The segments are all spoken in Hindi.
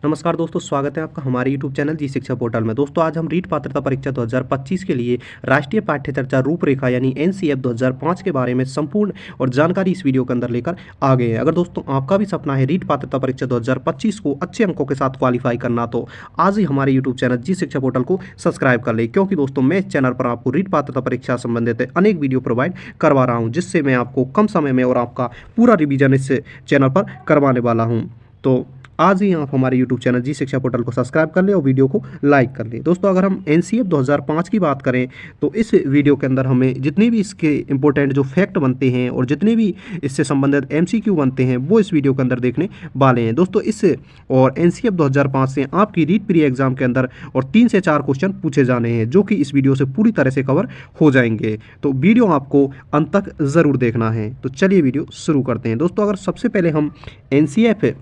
नमस्कार दोस्तों, स्वागत है आपका हमारे YouTube चैनल जी शिक्षा पोर्टल में। दोस्तों आज हम रीट पात्रता परीक्षा 2025 के लिए राष्ट्रीय पाठ्य चर्चा रूपरेखा यानी एनसीएफ 2005 के बारे में संपूर्ण और जानकारी इस वीडियो के अंदर लेकर आ गए हैं। अगर दोस्तों आपका भी सपना है रीट पात्रता परीक्षा 2025 को अच्छे अंकों के साथ क्वालिफाई करना, तो आज ही हमारे यूट्यूब चैनल जी शिक्षा पोर्टल को सब्सक्राइब कर ले, क्योंकि दोस्तों मैं इस चैनल पर आपको रीट पात्रता परीक्षा संबंधित अनेक वीडियो प्रोवाइड करवा रहा हूँ, जिससे मैं आपको कम समय में और आपका पूरा रिवीजन इस चैनल पर करवाने वाला हूँ। तो आज ही आप हमारे YouTube चैनल जी शिक्षा पोर्टल को सब्सक्राइब कर लें और वीडियो को लाइक कर लें। दोस्तों अगर हम एनसीएफ 2005 की बात करें तो इस वीडियो के अंदर हमें जितने भी इसके इंपॉर्टेंट जो फैक्ट बनते हैं और जितने भी इससे संबंधित एमसीक्यू बनते हैं वो इस वीडियो के अंदर देखने वाले हैं। दोस्तों इस और एनसीएफ 2005 से आपकी रीट प्री एग्जाम के अंदर और 3 से 4 क्वेश्चन पूछे जाने हैं, जो कि इस वीडियो से पूरी तरह से कवर हो जाएंगे। तो वीडियो आपको अंत तक ज़रूर देखना है। तो चलिए वीडियो शुरू करते हैं। दोस्तों अगर सबसे पहले हम एनसीएफ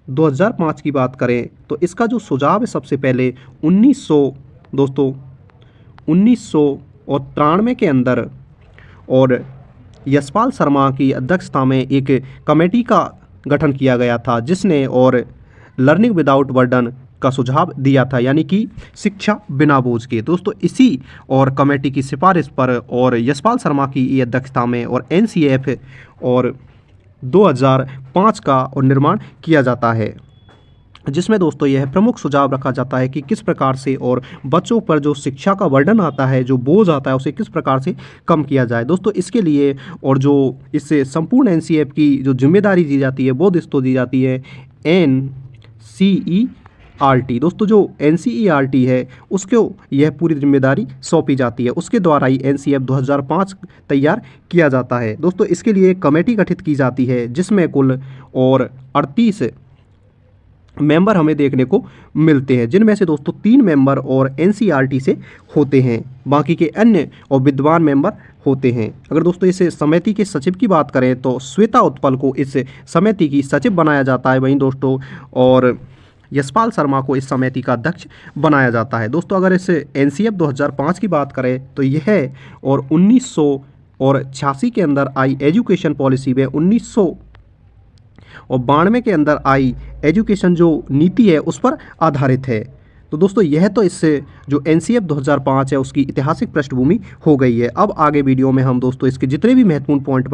2005 की बात करें तो इसका जो सुझाव है सबसे पहले 1993 के अंदर और यशपाल शर्मा की अध्यक्षता में एक कमेटी का गठन किया गया था, जिसने और लर्निंग विदाउट बर्डन का सुझाव दिया था, यानी कि शिक्षा बिना बोझ के। दोस्तों इसी और कमेटी की सिफारिश पर और यशपाल शर्मा की अध्यक्षता में और एनसीएफ और 2005 का और निर्माण किया जाता है, जिसमें दोस्तों यह प्रमुख सुझाव रखा जाता है कि किस प्रकार से और बच्चों पर जो शिक्षा का बर्डन आता है, जो बोझ आता है, उसे किस प्रकार से कम किया जाए। दोस्तों इसके लिए और जो इससे संपूर्ण एनसीएफ की जो जिम्मेदारी दी जाती है वो दोस्तों दी जाती है एनसीईआरटी। दोस्तों जो एनसीईआरटी है उसको यह पूरी जिम्मेदारी सौंपी जाती है, उसके द्वारा ही एनसीएफ 2005 तैयार किया जाता है। दोस्तों इसके लिए एक कमेटी गठित की जाती है, जिसमें कुल और 38 मेंबर हमें देखने को मिलते हैं, जिनमें से दोस्तों 3 मेंबर और एनसीईआरटी से होते हैं, बाकी के अन्य और विद्वान मेंबर होते हैं। अगर दोस्तों इस समिति के सचिव की बात करें तो श्वेता उत्पल को इस समिति की सचिव बनाया जाता है, वहीं दोस्तों और यशपाल शर्मा को इस समिति का अध्यक्ष बनाया जाता है। दोस्तों अगर इस एनसीएफ 2005 की बात करें तो यह और 1986 के अंदर आई एजुकेशन पॉलिसी में 1992 के अंदर आई एजुकेशन जो नीति है उस पर आधारित है। तो दोस्तों यह तो इससे जो एनसीएफ 2005 है उसकी ऐतिहासिक पृष्ठभूमि हो गई है। अब आगे वीडियो में हम दोस्तों इसके जितने भी महत्वपूर्ण पॉइंट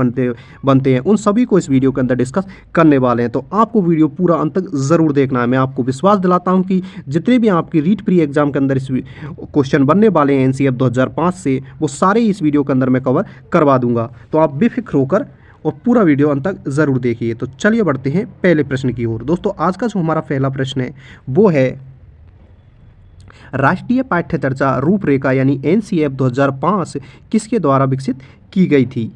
बनते हैं उन सभी को इस वीडियो के अंदर डिस्कस करने वाले हैं। तो आपको वीडियो पूरा अंत तक ज़रूर देखना है। मैं आपको विश्वास दिलाता हूं कि जितने भी आपकी रीट प्री एग्जाम के अंदर इस क्वेश्चन बनने वाले हैं एनसीएफ 2005 से, वो सारे इस वीडियो के अंदर मैं कवर करवा दूंगा। तो आप बेफिक्र होकर और पूरा वीडियो अंत तक ज़रूर देखिए। तो चलिए बढ़ते हैं पहले प्रश्न की ओर। दोस्तों आज का जो हमारा पहला प्रश्न है वो है राष्ट्रीय पाठ्य चर्चा रूपरेखा यानी एनसीएफ 2005 किसके द्वारा विकसित की गई थी।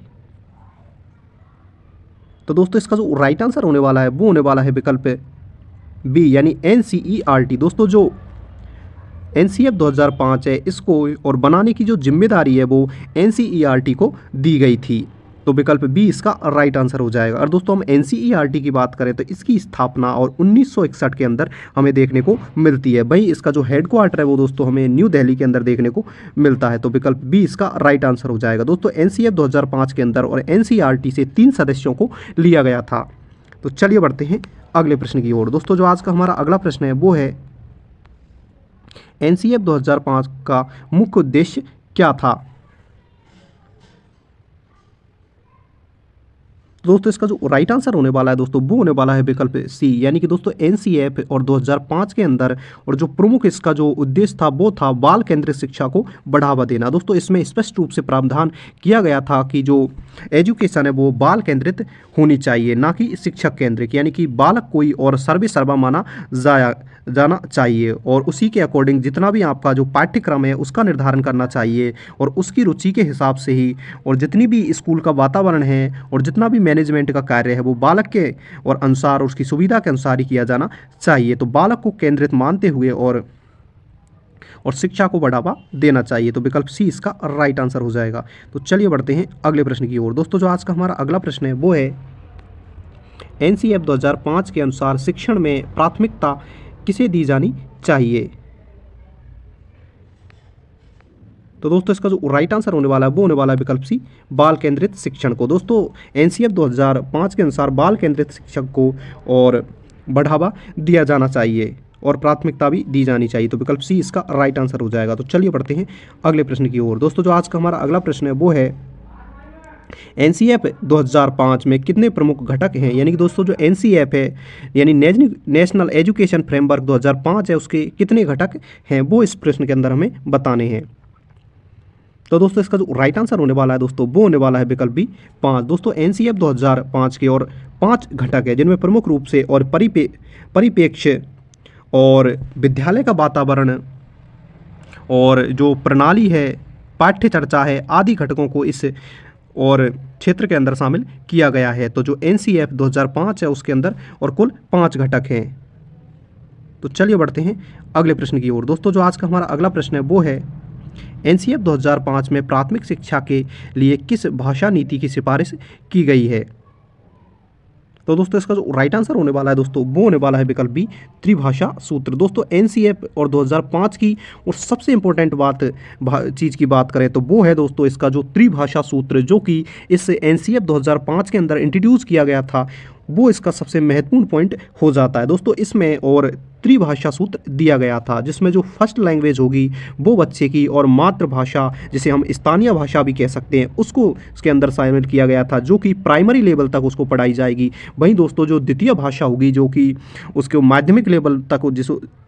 तो दोस्तों इसका जो राइट आंसर होने वाला है वो होने वाला है विकल्प बी यानी एनसीईआरटी। दोस्तों जो एनसीएफ 2005 है इसको और बनाने की जो जिम्मेदारी है वो एनसीईआरटी को दी गई थी, तो विकल्प बी इसका राइट आंसर हो जाएगा। और दोस्तों हम एनसीईआरटी की बात करें तो इसकी स्थापना और 1961 के अंदर हमें देखने को मिलती है, वहीं इसका जो हेडक्वार्टर है वो दोस्तों हमें न्यू दिल्ली के अंदर देखने को मिलता है, तो विकल्प बी इसका राइट आंसर हो जाएगा। दोस्तों एनसीएफ 2005 के अंदर और एनसीईआरटी से 3 सदस्यों को लिया गया था। तो चलिए बढ़ते हैं अगले प्रश्न की ओर। दोस्तों जो आज का हमारा अगला प्रश्न है वो है एनसीएफ 2005 का मुख्य उद्देश्य क्या था। दोस्तों इसका जो राइट आंसर होने वाला है दोस्तों वो होने वाला है विकल्प सी, यानी कि दोस्तों एनसीएफ और 2005 के अंदर और जो प्रमुख इसका जो उद्देश्य था वो था बाल केंद्रित शिक्षा को बढ़ावा देना। दोस्तों इसमें स्पष्ट रूप से प्रावधान किया गया था कि जो एजुकेशन है वो बाल केंद्रित होनी चाहिए, ना कि शिक्षक केंद्रित, यानी कि बालक कोई और सर्वे सर्वा माना जाना चाहिए और उसी के अकॉर्डिंग जितना भी आपका जो पाठ्यक्रम है उसका निर्धारण करना चाहिए और उसकी रुचि के हिसाब से ही, और जितनी भी स्कूल का वातावरण है और जितना भी मैनेजमेंट का कार्य है वो बालक के और अनुसार उसकी सुविधा के अनुसार ही किया जाना चाहिए। तो बालक को केंद्रित मानते हुए और शिक्षा को बढ़ावा देना चाहिए, तो विकल्प सी इसका राइट आंसर हो जाएगा। तो चलिए बढ़ते हैं अगले प्रश्न की ओर। दोस्तों जो आज का हमारा अगला प्रश्न है वो है एनसीएफ 2005 के अनुसार शिक्षण में प्राथमिकता किसे दी जानी चाहिए। तो दोस्तों इसका जो राइट आंसर होने वाला है वो होने वाला है विकल्प सी, बाल केंद्रित शिक्षण को। दोस्तों एनसीएफ 2005 के अनुसार बाल केंद्रित शिक्षक को और बढ़ावा दिया जाना चाहिए और प्राथमिकता भी दी जानी चाहिए। तो विकल्प सी इसका राइट आंसर हो जाएगा। तो चलिए बढ़ते हैं अगले प्रश्न की ओर। दोस्तों जो आज का हमारा अगला प्रश्न है वो है एनसीएफ 2005 में कितने प्रमुख घटक हैं। यानी कि दोस्तों जो एनसीएफ है यानी नेशनल एजुकेशन फ्रेमवर्क 2005 है, उसके कितने घटक हैं वो इस प्रश्न के अंदर हमें बताने हैं। तो दोस्तों इसका जो राइट आंसर होने वाला है दोस्तों वो होने वाला है विकल्प बी, 5। दोस्तों एनसीएफ 2005 के और 5 घटक है जिनमें प्रमुख रूप से और परिप्रेक्ष्य और विद्यालय का वातावरण और जो प्रणाली है, पाठ्य चर्चा है आदि घटकों को इस और क्षेत्र के अंदर शामिल किया गया है। तो जो एनसीएफ 2005 है उसके अंदर और कुल 5 घटक हैं। तो चलिए बढ़ते हैं अगले प्रश्न की ओर। दोस्तों जो आज का हमारा अगला प्रश्न है वो है एनसीएफ 2005 में प्राथमिक शिक्षा के लिए किस भाषा नीति की सिफारिश की गई है। तो दोस्तों इसका जो राइट आंसर होने वाला है दोस्तों वो होने वाला है विकल्प बी, त्रिभाषा सूत्र। दोस्तों एनसीएफ और 2005 की और सबसे इंपॉर्टेंट चीज़ की बात करें तो वो है दोस्तों इसका जो त्रिभाषा सूत्र, जो कि इस एनसीएफ 2005 के अंदर इंट्रोड्यूस किया गया था, वो इसका सबसे महत्वपूर्ण पॉइंट हो जाता है। दोस्तों इसमें और त्रिभाषा सूत्र दिया गया था जिसमें जो फर्स्ट लैंग्वेज होगी वो बच्चे की और मातृभाषा जिसे हम स्थानीय भाषा भी कह सकते हैं उसको इसके अंदर शामिल किया गया था, जो कि प्राइमरी लेवल तक उसको पढ़ाई जाएगी। वहीं दोस्तों जो द्वितीय भाषा होगी जो कि उसके माध्यमिक लेवल तक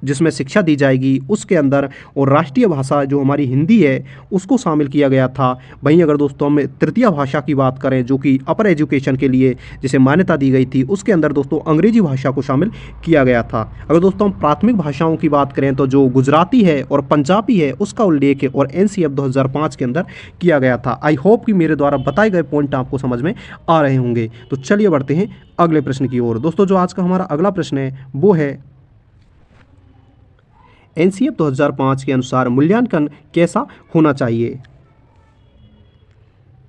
जिसमें शिक्षा दी जाएगी उसके अंदर, और राष्ट्रीय भाषा जो हमारी हिंदी है उसको शामिल किया गया था। वहीं अगर दोस्तों हम तृतीय भाषा की बात करें जो कि अपर एजुकेशन के लिए जिसे मान्यता दी गई थी, उसके अंदर दोस्तों अंग्रेजी भाषा को शामिल किया गया था। अगर दोस्तों हम प्राथमिक भाषाओं की बात करें तो जो गुजराती है और पंजाबी है उसका उल्लेख है और एनसीएफ 2005 के अंदर किया गया था। आई होप कि मेरे द्वारा बताए गए पॉइंट आपको समझ में आ रहे होंगे। तो चलिए बढ़ते हैं अगले प्रश्न की ओर। दोस्तों जो आज का हमारा अगला प्रश्न है वो है एनसीएफ 2005 के अनुसार मूल्यांकन कैसा होना चाहिए।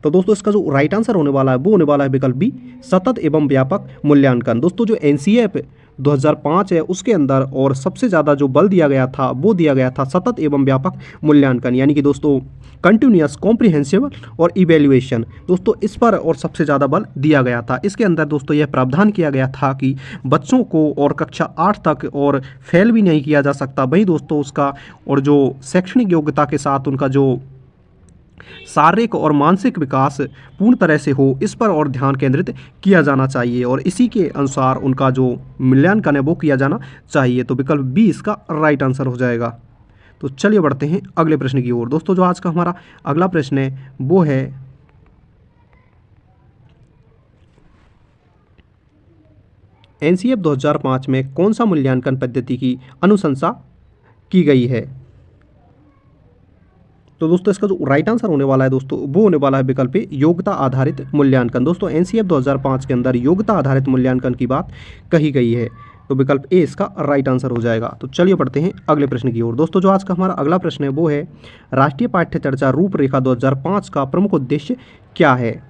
तो दोस्तों इसका जो राइट आंसर होने वाला है वो होने वाला है विकल्प बी, सतत एवं व्यापक मूल्यांकन। दोस्तों जो एनसीएफ 2005 है उसके अंदर और सबसे ज़्यादा जो बल दिया गया था वो दिया गया था सतत एवं व्यापक मूल्यांकन, यानी कि दोस्तों कंटिन्यूअस, कॉम्प्रिहेंसिव और इवेल्युएशन। दोस्तों इस पर और सबसे ज़्यादा बल दिया गया था। इसके अंदर दोस्तों यह प्रावधान किया गया था कि बच्चों को और कक्षा 8 तक और फेल भी नहीं किया जा सकता। वहीं दोस्तों उसका और जो शैक्षणिक योग्यता के साथ उनका जो शारीरिक और मानसिक विकास पूर्ण तरह से हो, इस पर और ध्यान केंद्रित किया जाना चाहिए और इसी के अनुसार उनका जो मूल्यांकन है वो किया जाना चाहिए। तो विकल्प बी इसका राइट आंसर हो जाएगा। तो चलिए बढ़ते हैं अगले प्रश्न की ओर। दोस्तों जो आज का हमारा अगला प्रश्न है वो है एनसीएफ 2005 में कौन सा मूल्यांकन पद्धति की अनुशंसा की गई है। तो दोस्तों इसका जो राइट आंसर होने वाला है दोस्तों वो होने वाला है विकल्प ए, योग्यता आधारित मूल्यांकन। दोस्तों एनसीएफ 2005 के अंदर योग्यता आधारित मूल्यांकन की बात कही गई है। तो विकल्प ए इसका राइट आंसर हो जाएगा। तो चलिए बढ़ते हैं अगले प्रश्न की ओर। दोस्तों जो आज का हमारा अगला प्रश्न है वो है राष्ट्रीय पाठ्य चर्चा रूपरेखा 2005 का प्रमुख उद्देश्य क्या है।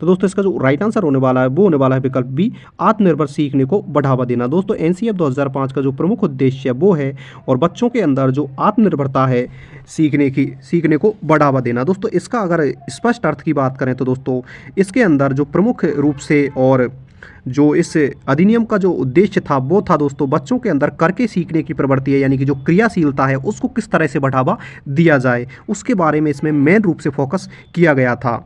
तो दोस्तों इसका जो राइट आंसर होने वाला है वो होने वाला है विकल्प बी, आत्मनिर्भर सीखने को बढ़ावा देना। दोस्तों एनसीएफ 2005 का जो प्रमुख उद्देश्य है वो है और बच्चों के अंदर जो आत्मनिर्भरता है सीखने को बढ़ावा देना। दोस्तों इसका अगर स्पष्ट अर्थ की बात करें तो दोस्तों इसके अंदर जो प्रमुख रूप से और जो इस अधिनियम का जो उद्देश्य था वो था दोस्तों बच्चों के अंदर करके सीखने की प्रवृत्ति है, यानी कि जो क्रियाशीलता है उसको किस तरह से बढ़ावा दिया जाए उसके बारे में इसमें मेन रूप से फोकस किया गया था।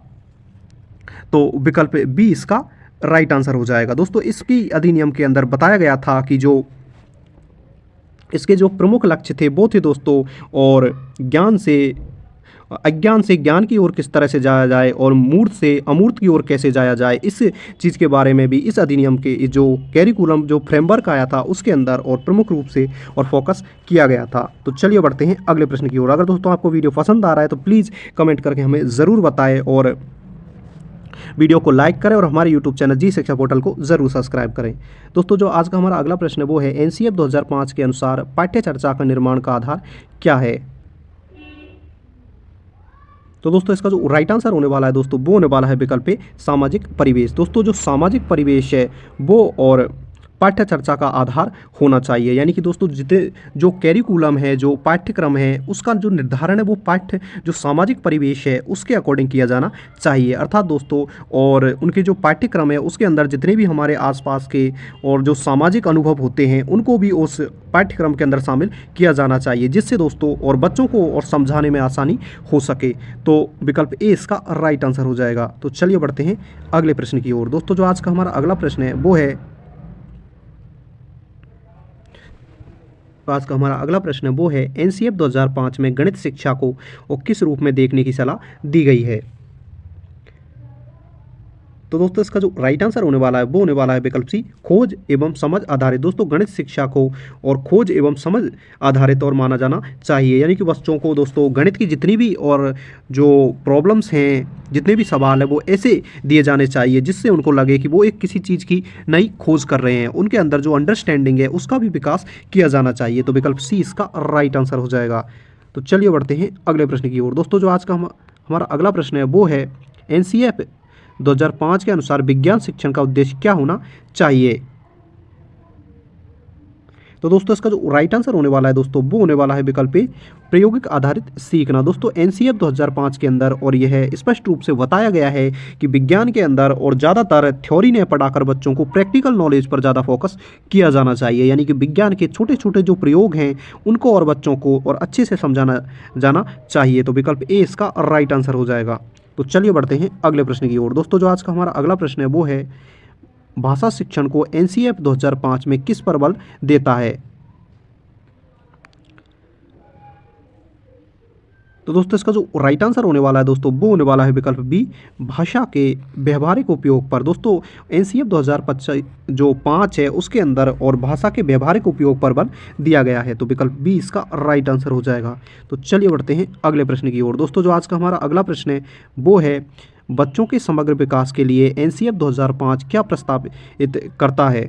तो विकल्प बी इसका राइट आंसर हो जाएगा। दोस्तों इसकी अधिनियम के अंदर बताया गया था कि जो इसके जो प्रमुख लक्ष्य थे वो थे दोस्तों और अज्ञान से ज्ञान की ओर किस तरह से जाया जाए और मूर्त से अमूर्त की ओर कैसे जाया जाए, इस चीज़ के बारे में भी इस अधिनियम के जो कैरिकुलम जो फ्रेमवर्क आया था उसके अंदर और प्रमुख रूप से और फोकस किया गया था। तो चलिए बढ़ते हैं अगले प्रश्न की ओर। अगर दोस्तों आपको वीडियो पसंद आ रहा है तो प्लीज़ कमेंट करके हमें ज़रूर बताएं और वीडियो को लाइक करें और हमारे यूट्यूब चैनल जी शिक्षा पोर्टल को ज़रूर सब्सक्राइब करें। दोस्तों जो आज का हमारा अगला प्रश्न है वो है एनसीएफ 2005 के अनुसार पाठ्य चर्चा का निर्माण का आधार क्या है। तो दोस्तों इसका जो राइट आंसर होने वाला है दोस्तों वो होने वाला है विकल्प ए, सामाजिक परिवेश। दोस्तों जो सामाजिक परिवेश है वो और पाठ्य चर्चा का आधार होना चाहिए। यानी कि दोस्तों जितने जो कैरिकुलम है, जो पाठ्यक्रम है, उसका जो निर्धारण है वो पाठ्य जो सामाजिक परिवेश है उसके अकॉर्डिंग किया जाना चाहिए। अर्थात दोस्तों और उनके जो पाठ्यक्रम है उसके अंदर जितने भी हमारे आसपास के और जो सामाजिक अनुभव होते हैं उनको भी उस पाठ्यक्रम के अंदर शामिल किया जाना चाहिए, जिससे दोस्तों और बच्चों को और समझाने में आसानी हो सके। तो विकल्प ए इसका राइट आंसर हो जाएगा। तो चलिए बढ़ते हैं अगले प्रश्न की ओर। दोस्तों जो आज का हमारा अगला प्रश्न है वो है, आज का हमारा अगला प्रश्न है वो है एनसीएफ 2005 में गणित शिक्षा को और किस रूप में देखने की सलाह दी गई है। तो दोस्तों इसका जो राइट आंसर होने वाला है वो होने वाला है विकल्प सी, खोज एवं समझ आधारित। दोस्तों गणित शिक्षा को और खोज एवं समझ आधारित और माना जाना चाहिए। यानी कि बच्चों को दोस्तों गणित की जितनी भी और जो प्रॉब्लम्स हैं, जितने भी सवाल है वो ऐसे दिए जाने चाहिए जिससे उनको लगे कि वो एक किसी चीज़ की नई खोज कर रहे हैं। उनके अंदर जो अंडरस्टैंडिंग है उसका भी विकास किया जाना चाहिए। तो विकल्प सी इसका राइट आंसर हो जाएगा। तो चलिए बढ़ते हैं अगले प्रश्न की ओर। दोस्तों जो आज का हमारा अगला प्रश्न है वो है एनसीएफ 2005 के अनुसार विज्ञान शिक्षण का उद्देश्य क्या होना चाहिए। तो दोस्तों इसका जो राइट आंसर होने वाला है दोस्तों वो होने वाला है विकल्प ए, प्रायोगिक आधारित सीखना। दोस्तों एनसीएफ 2005 के अंदर और यह स्पष्ट रूप से बताया गया है कि विज्ञान के अंदर और ज़्यादातर थ्योरी ने पढ़ाकर बच्चों को प्रैक्टिकल नॉलेज पर ज़्यादा फोकस किया जाना चाहिए। यानी कि विज्ञान के छोटे छोटे जो प्रयोग हैं उनको और बच्चों को और अच्छे से समझाना जाना चाहिए। तो विकल्प ए इसका राइट आंसर हो जाएगा। तो चलिए बढ़ते हैं अगले प्रश्न की ओर। दोस्तों जो आज का हमारा अगला प्रश्न है वो है भाषा शिक्षण को एनसीएफ 2005 में किस पर बल देता है। तो दोस्तों इसका जो राइट आंसर होने वाला है दोस्तों वो होने वाला है विकल्प बी, भाषा के व्यवहारिक उपयोग पर। दोस्तों एनसीएफ 2005 जो 5 है उसके अंदर और भाषा के व्यवहारिक उपयोग पर बल दिया गया है। तो विकल्प बी इसका राइट आंसर हो जाएगा। तो चलिए बढ़ते हैं अगले प्रश्न की ओर। दोस्तों जो आज का हमारा अगला प्रश्न है वो है बच्चों के समग्र विकास के लिए एनसीएफ 2005 क्या प्रस्तावित करता है।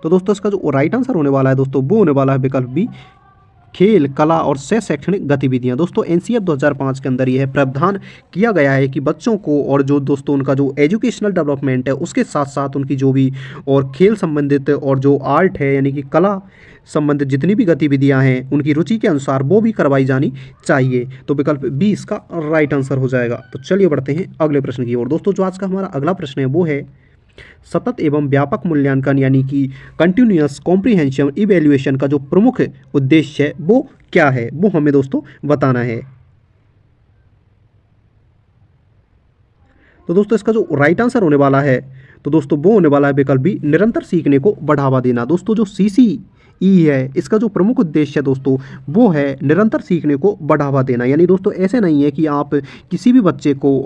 तो दोस्तों इसका जो राइट आंसर होने वाला है दोस्तों वो होने वाला है विकल्प बी, खेल, कला और सह शैक्षणिक गतिविधियां। दोस्तों एनसीएफ 2005 के अंदर यह प्रावधान किया गया है कि बच्चों को और जो दोस्तों उनका जो एजुकेशनल डेवलपमेंट है उसके साथ साथ उनकी जो भी और खेल संबंधित और जो आर्ट है यानी कि कला संबंधित जितनी भी गतिविधियां हैं उनकी रुचि के अनुसार वो भी करवाई जानी चाहिए। तो विकल्प बी इसका राइट आंसर हो जाएगा। तो चलिए बढ़ते हैं अगले प्रश्न की ओर। दोस्तों जो आज का हमारा अगला प्रश्न है वो है सतत एवं व्यापक मूल्यांकन यानी कि कंटिन्यूअस कॉम्प्रिहेंशन इवैल्यूएशन का जो प्रमुख उद्देश्य है वो क्या है, वो हमें दोस्तों बताना है। तो दोस्तों इसका जो राइट आंसर होने वाला है तो दोस्तों वो होने वाला है विकल्प बी, निरंतर सीखने को बढ़ावा देना। दोस्तों जो CCE है इसका जो प्रमुख उद्देश्य है दोस्तों वो है निरंतर सीखने को बढ़ावा देना। यानी दोस्तों ऐसे नहीं है कि आप किसी भी बच्चे को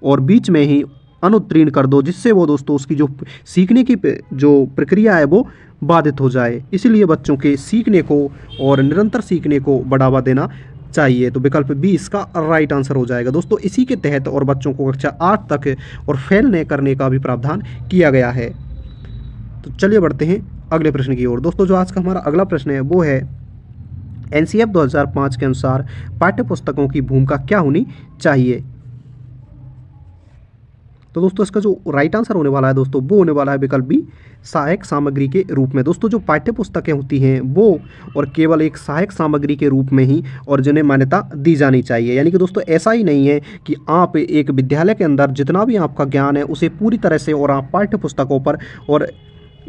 और बीच में ही अनुत्तीर्ण कर दो जिससे वो दोस्तों उसकी जो सीखने की जो प्रक्रिया है वो बाधित हो जाए। इसीलिए बच्चों के सीखने को और निरंतर सीखने को बढ़ावा देना चाहिए। तो विकल्प बी इसका राइट आंसर हो जाएगा। दोस्तों इसी के तहत और बच्चों को कक्षा 8 तक और फेल न करने का भी प्रावधान किया गया है। तो चलिए बढ़ते हैं अगले प्रश्न की ओर। दोस्तों जो आज का हमारा अगला प्रश्न है वो है एनसीएफ 2005 के अनुसार पाठ्य पुस्तकों की भूमिका क्या होनी चाहिए। तो दोस्तों इसका जो राइट आंसर होने वाला है दोस्तों वो होने वाला है विकल्प बी, सहायक सामग्री के रूप में। दोस्तों जो पाठ्य पुस्तकें होती हैं वो और केवल एक सहायक सामग्री के रूप में ही और जिन्हें मान्यता दी जानी चाहिए। यानी कि दोस्तों ऐसा ही नहीं है कि आप एक विद्यालय के अंदर जितना भी आपका ज्ञान है उसे पूरी तरह से और आप पाठ्य पुस्तकों पर और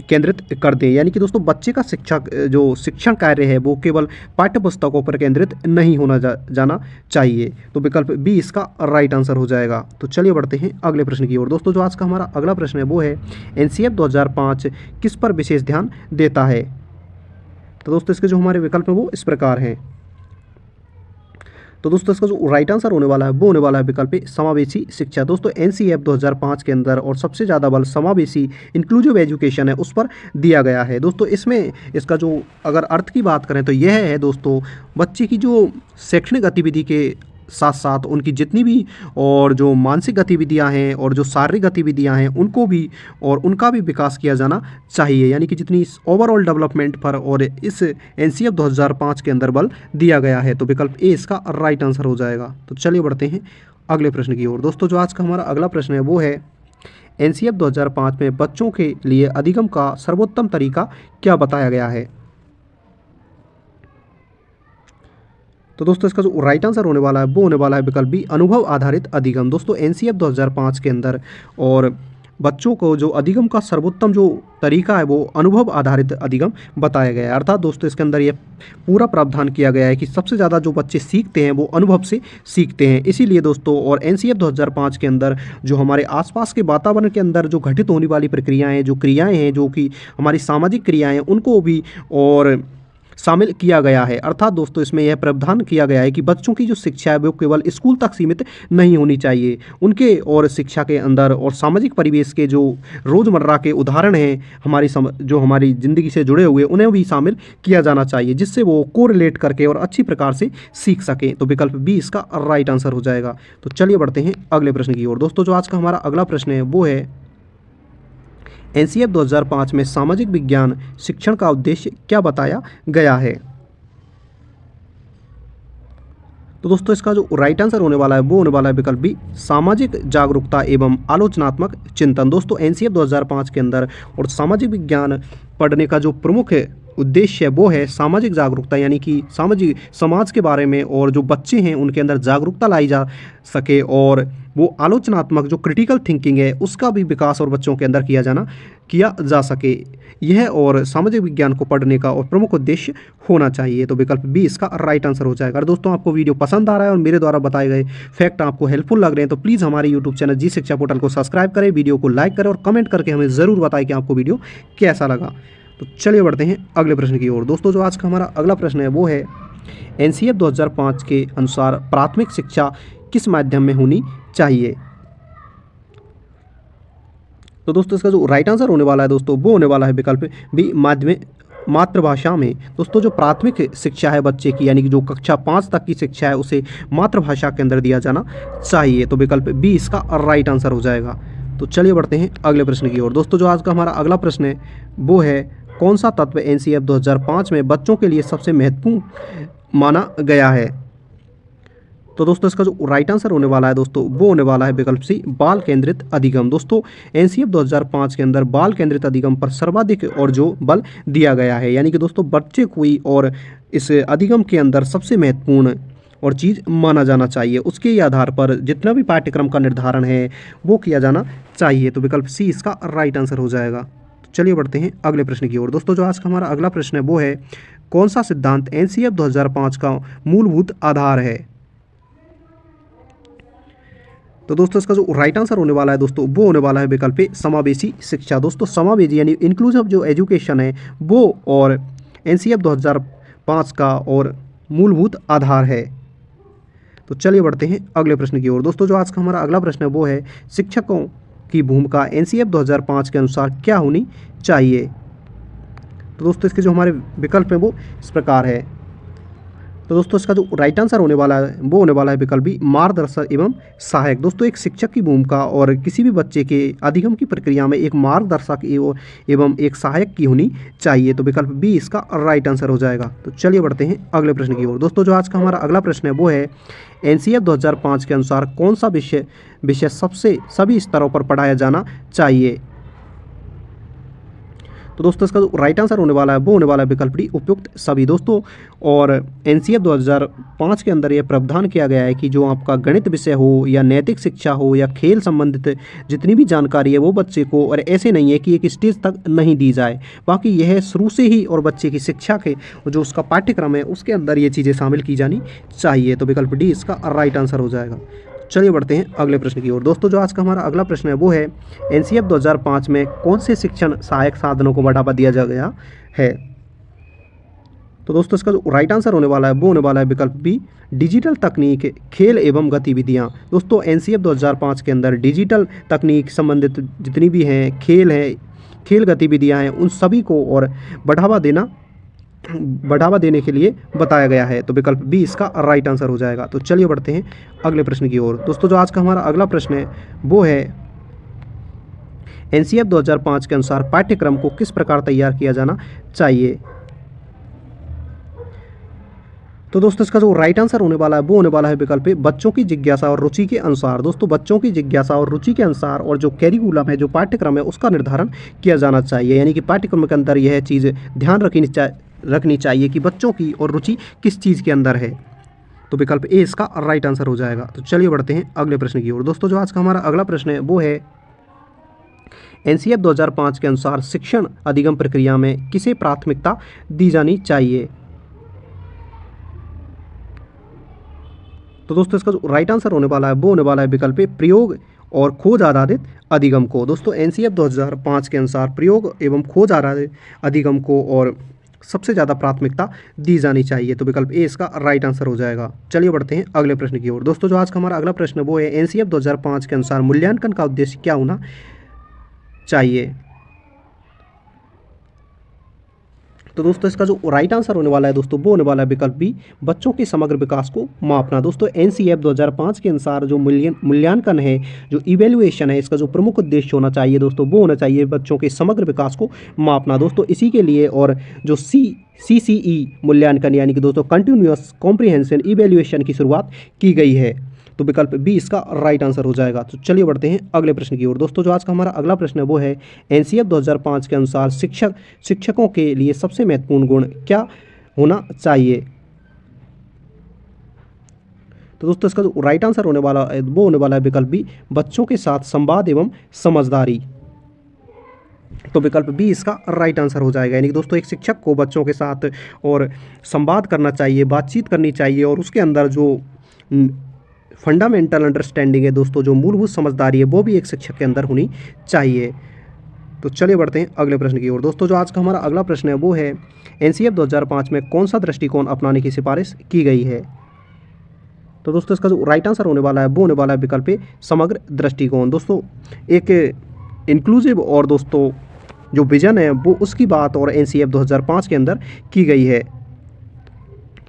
केंद्रित कर दें। यानी कि दोस्तों बच्चे का शिक्षण कार्य है वो केवल पाठ्य पुस्तकों पर केंद्रित नहीं होना जाना चाहिए। तो विकल्प बी इसका राइट आंसर हो जाएगा। तो चलिए बढ़ते हैं अगले प्रश्न की ओर। दोस्तों जो आज का हमारा अगला प्रश्न है वो है एनसीएफ 2005 किस पर विशेष ध्यान देता है। तो दोस्तों इसके जो हमारे विकल्प हैं वो इस प्रकार हैं। तो दोस्तों इसका जो राइट आंसर होने वाला है वो होने वाला है विकल्प ए, समावेशी शिक्षा। दोस्तों एनसीएफ 2005 के अंदर और सबसे ज़्यादा बल समावेशी इंक्लूसिव एजुकेशन है उस पर दिया गया है। दोस्तों इसमें इसका जो अगर अर्थ की बात करें तो यह है दोस्तों बच्चे की जो शैक्षणिक गतिविधि के साथ साथ उनकी जितनी भी और जो मानसिक गतिविधियां हैं और जो शारीरिक गतिविधियां हैं उनको भी और उनका भी विकास किया जाना चाहिए। यानी कि जितनी ओवरऑल डेवलपमेंट पर और इस एनसीएफ 2005 के अंदर बल दिया गया है। तो विकल्प ए इसका राइट आंसर हो जाएगा। तो चलिए बढ़ते हैं अगले प्रश्न की ओर। दोस्तों जो आज का हमारा अगला प्रश्न है वो है एनसीएफ 2005 में बच्चों के लिए अधिगम का सर्वोत्तम तरीका क्या बताया गया है? तो दोस्तों इसका जो राइट आंसर होने वाला है वो होने वाला है विकल्प बी, अनुभव आधारित अधिगम। दोस्तों एनसीएफ 2005 के अंदर और बच्चों को जो अधिगम का सर्वोत्तम जो तरीका है वो अनुभव आधारित अधिगम बताया गया है। अर्थात दोस्तों इसके अंदर ये पूरा प्रावधान किया गया है कि सबसे ज़्यादा जो बच्चे सीखते हैं वो अनुभव से सीखते हैं। इसीलिए दोस्तों और एनसीएफ 2005 के अंदर जो हमारे आसपास के वातावरण के अंदर जो घटित होने वाली प्रक्रियाएँ, जो क्रियाएँ हैं, जो कि हमारी सामाजिक क्रियाएँ हैं, उनको भी और शामिल किया गया है। अर्थात दोस्तों इसमें यह प्रावधान किया गया है कि बच्चों की जो शिक्षा है वो केवल स्कूल तक सीमित नहीं होनी चाहिए। उनके और शिक्षा के अंदर और सामाजिक परिवेश के जो रोज़मर्रा के उदाहरण हैं जो हमारी ज़िंदगी से जुड़े हुए, उन्हें भी शामिल किया जाना चाहिए, जिससे वो कोरिलेट करके और अच्छी प्रकार से सीख सकें। तो विकल्प बी इसका राइट आंसर हो जाएगा। तो चलिए बढ़ते हैं अगले प्रश्न की ओर। दोस्तों जो आज का हमारा अगला प्रश्न है वो है एनसीएफ 2005 में सामाजिक विज्ञान शिक्षण का उद्देश्य क्या बताया गया है? तो दोस्तों इसका जो राइट आंसर होने वाला है वो होने वाला है विकल्प बी, सामाजिक जागरूकता एवं आलोचनात्मक चिंतन। दोस्तों एनसीएफ 2005 के अंदर और सामाजिक विज्ञान पढ़ने का जो प्रमुख उद्देश्य है वो है सामाजिक जागरूकता, यानी कि समाज के बारे में और जो बच्चे हैं उनके अंदर जागरूकता लाई जा सके और वो आलोचनात्मक जो क्रिटिकल थिंकिंग है उसका भी विकास और बच्चों के अंदर किया जा सके। यह और सामाजिक विज्ञान को पढ़ने का और प्रमुख उद्देश्य होना चाहिए। तो विकल्प बी इसका राइट आंसर हो जाएगा। और दोस्तों आपको वीडियो पसंद आ रहा है और मेरे द्वारा बताए गए फैक्ट आपको हेल्पफुल लग रहे हैं तो प्लीज़ हमारे यूट्यूब चैनल जी शिक्षा पोर्टल को सब्सक्राइब करें, वीडियो को लाइक करें और कमेंट करके हमें ज़रूर बताएं कि आपको वीडियो कैसा लगा। तो चलिए बढ़ते हैं अगले प्रश्न की ओर। दोस्तों जो आज का हमारा अगला प्रश्न है वो है एनसीएफ 2005 के अनुसार प्राथमिक शिक्षा किस माध्यम में होनी चाहिए? तो दोस्तों इसका जो राइट आंसर होने वाला है दोस्तों वो होने वाला है विकल्प बी, मातृभाषा में। दोस्तों जो प्राथमिक शिक्षा है बच्चे की, यानी कि जो कक्षा 5 तक की शिक्षा है उसे मातृभाषा के अंदर दिया जाना चाहिए। तो विकल्प बी इसका राइट आंसर हो जाएगा। तो चलिए बढ़ते हैं अगले प्रश्न की ओर। दोस्तों जो आज का हमारा अगला प्रश्न है वो है कौन सा तत्व एनसीएफ 2005 में बच्चों के लिए सबसे महत्वपूर्ण माना गया है? तो दोस्तों इसका जो राइट आंसर होने वाला है दोस्तों वो होने वाला है विकल्प सी, बाल केंद्रित अधिगम। दोस्तों एनसीएफ 2005 के अंदर बाल केंद्रित अधिगम पर सर्वाधिक और जो बल दिया गया है, यानी कि दोस्तों बच्चे कोई और इस अधिगम के अंदर सबसे महत्वपूर्ण और चीज़ माना जाना चाहिए, उसके ही आधार पर जितना भी पाठ्यक्रम का निर्धारण है वो किया जाना चाहिए। तो विकल्प सी इसका राइट आंसर हो जाएगा। तो चलिए बढ़ते हैं अगले प्रश्न की ओर। दोस्तों जो आज का हमारा अगला प्रश्न है वो है कौन सा सिद्धांत एनसीएफ 2005 का मूलभूत आधार है? तो दोस्तों इसका जो राइट आंसर होने वाला है दोस्तों वो होने वाला है विकल्प ए, समावेशी शिक्षा। दोस्तों समावेशी यानी इंक्लूसिव जो एजुकेशन है वो और एनसीएफ 2005 का और मूलभूत आधार है। तो चलिए बढ़ते हैं अगले प्रश्न की ओर। दोस्तों जो आज का हमारा अगला प्रश्न है वो है शिक्षकों की भूमिका एनसीएफ 2005 के अनुसार क्या होनी चाहिए? तो दोस्तों इसके जो हमारे विकल्प हैं वो इस प्रकार है। तो दोस्तों इसका जो राइट आंसर होने वाला है वो होने वाला है विकल्प बी, मार्गदर्शक एवं सहायक। दोस्तों एक शिक्षक की भूमिका और किसी भी बच्चे के अधिगम की प्रक्रिया में एक मार्गदर्शक एवं एक सहायक की होनी चाहिए। तो विकल्प बी इसका राइट आंसर हो जाएगा। तो चलिए बढ़ते हैं अगले प्रश्न की ओर। दोस्तों जो आज का हमारा अगला प्रश्न है वो है एनसीएफ 2005 के अनुसार कौन सा विषय सभी स्तरों पर पढ़ाया जाना चाहिए? तो दोस्तों इसका जो राइट आंसर होने वाला है वो होने वाला है विकल्प डी, उपयुक्त सभी। दोस्तों और एनसीएफ 2005 के अंदर यह प्रावधान किया गया है कि जो आपका गणित विषय हो या नैतिक शिक्षा हो या खेल संबंधित जितनी भी जानकारी है वो बच्चे को, और ऐसे नहीं है कि एक स्टेज तक नहीं दी जाए, बाकी यह शुरू से ही और बच्चे की शिक्षा के जो उसका पाठ्यक्रम है उसके अंदर ये चीज़ें शामिल की जानी चाहिए। तो विकल्प डी इसका राइट आंसर हो जाएगा। चलिए बढ़ते हैं अगले प्रश्न की ओर। दोस्तों जो आज का हमारा अगला प्रश्न है वो है एनसीएफ 2005 में कौन से शिक्षण सहायक साधनों को बढ़ावा दिया जा गया है? तो दोस्तों इसका जो राइट आंसर होने वाला है वो होने वाला है विकल्प बी, डिजिटल तकनीक, खेल एवं गतिविधियां। दोस्तों एनसीएफ 2005 के अंदर डिजिटल तकनीक संबंधित जितनी भी हैं खेल गतिविधियां हैं उन सभी को और बढ़ावा देने के लिए बताया गया है। तो विकल्प बी इसका राइट आंसर हो जाएगा। तो चलिए बढ़ते हैं अगले प्रश्न की ओर। दोस्तों जो आज का हमारा अगला प्रश्न है वो है एनसीएफ 2005 के अनुसार पाठ्यक्रम को किस प्रकार तैयार किया जाना चाहिए? तो दोस्तों इसका जो राइट आंसर होने वाला है वो होने वाला है विकल्प ए, बच्चों की जिज्ञासा और रुचि के अनुसार। दोस्तों बच्चों की जिज्ञासा और रुचि के अनुसार और जो कैरिकुलम है, जो पाठ्यक्रम है, उसका निर्धारण किया जाना चाहिए। यानी कि पाठ्यक्रम के अंदर यह चीज़ ध्यान रखनी चाहिए कि बच्चों की और रुचि किस चीज़ के अंदर है। तो विकल्प ए इसका राइट आंसर हो जाएगा। तो चलिए बढ़ते हैं अगले प्रश्न की ओर। दोस्तों जो आज का हमारा अगला प्रश्न है वो है एनसीएफ 2005 के अनुसार शिक्षण अधिगम प्रक्रिया में किसे प्राथमिकता दी जानी चाहिए। तो दोस्तों इसका जो राइट आंसर होने वाला है वो होने वाला है विकल्प ए, प्रयोग और खोज आधारित अधिगम को। दोस्तों एनसीएफ 2005 के अनुसार प्रयोग एवं खोज आधारित अधिगम को और सबसे ज़्यादा प्राथमिकता दी जानी चाहिए। तो विकल्प ए इसका राइट आंसर हो जाएगा। चलिए बढ़ते हैं अगले प्रश्न की ओर। दोस्तों जो आज का हमारा अगला प्रश्न वो है एनसीएफ 2005 के अनुसार मूल्यांकन का उद्देश्य क्या होना चाहिए। तो दोस्तों इसका जो राइट आंसर होने वाला है दोस्तों वो होने वाला है विकल्प बी, बच्चों के समग्र विकास को मापना। दोस्तों एनसीएफ 2005 के अनुसार जो मूल्यांकन है, जो इवैल्यूएशन है, इसका जो प्रमुख उद्देश्य होना चाहिए दोस्तों वो होना चाहिए बच्चों के समग्र विकास को मापना। दोस्तों इसी के लिए और जो CCE मूल्यांकन यानी कि दोस्तों कंटिन्यूअस कॉम्प्रिहेंशन इवैल्यूएशन की शुरुआत की गई है। तो विकल्प बी इसका राइट आंसर हो जाएगा। तो चलिए बढ़ते हैं अगले प्रश्न की ओर। दोस्तों जो आज का हमारा अगला प्रश्न है वो है एनसीएफ 2005 के अनुसार शिक्षकों के लिए सबसे महत्वपूर्ण गुण क्या होना चाहिए। तो दोस्तों इसका जो राइट आंसर होने वाला है वो होने वाला है विकल्प बी, बच्चों के साथ संवाद एवं समझदारी। तो विकल्प बी इसका राइट आंसर हो जाएगा। यानी कि दोस्तों एक शिक्षक को बच्चों के साथ और संवाद करना चाहिए, बातचीत करनी चाहिए और उसके अंदर जो फंडामेंटल अंडरस्टैंडिंग है दोस्तों, जो मूलभूत समझदारी है वो भी एक शिक्षक के अंदर होनी चाहिए। तो चलिए बढ़ते हैं अगले प्रश्न की ओर। दोस्तों जो आज का हमारा अगला प्रश्न है वो है एनसीएफ 2005 में कौन सा दृष्टिकोण अपनाने की सिफारिश की गई है। तो दोस्तों इसका जो राइट आंसर होने वाला है वो होने वाला है विकल्प ए, समग्र दृष्टिकोण। दोस्तों एक इंक्लूसिव और दोस्तों जो विजन है वो उसकी बात और एनसीएफ 2005 के अंदर की गई है।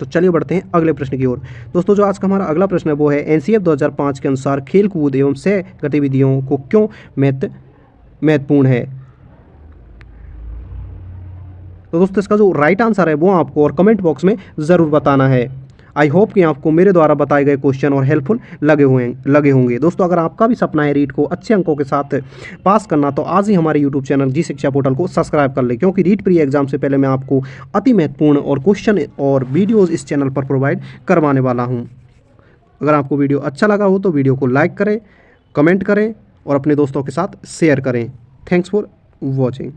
तो चलिए बढ़ते हैं अगले प्रश्न की ओर। दोस्तों जो आज का हमारा अगला प्रश्न है वो है एनसीएफ 2005 के अनुसार खेल कूद एवं सह गतिविधियों को क्यों महत्वपूर्ण है। तो दोस्तों इसका जो राइट आंसर है वो आपको और कमेंट बॉक्स में ज़रूर बताना है। आई होप कि आपको मेरे द्वारा बताए गए क्वेश्चन और हेल्पफुल लगे होंगे। दोस्तों अगर आपका भी सपना है रीट को अच्छे अंकों के साथ पास करना तो आज ही हमारे यूट्यूब चैनल जी शिक्षा पोर्टल को सब्सक्राइब कर ले, क्योंकि रीट प्री एग्जाम से पहले मैं आपको अति महत्वपूर्ण और क्वेश्चन और वीडियोज़ इस चैनल पर प्रोवाइड करवाने वाला हूँ। अगर आपको वीडियो अच्छा लगा हो तो वीडियो को लाइक करें, कमेंट करें और अपने दोस्तों के साथ शेयर करें। Thanks for watching.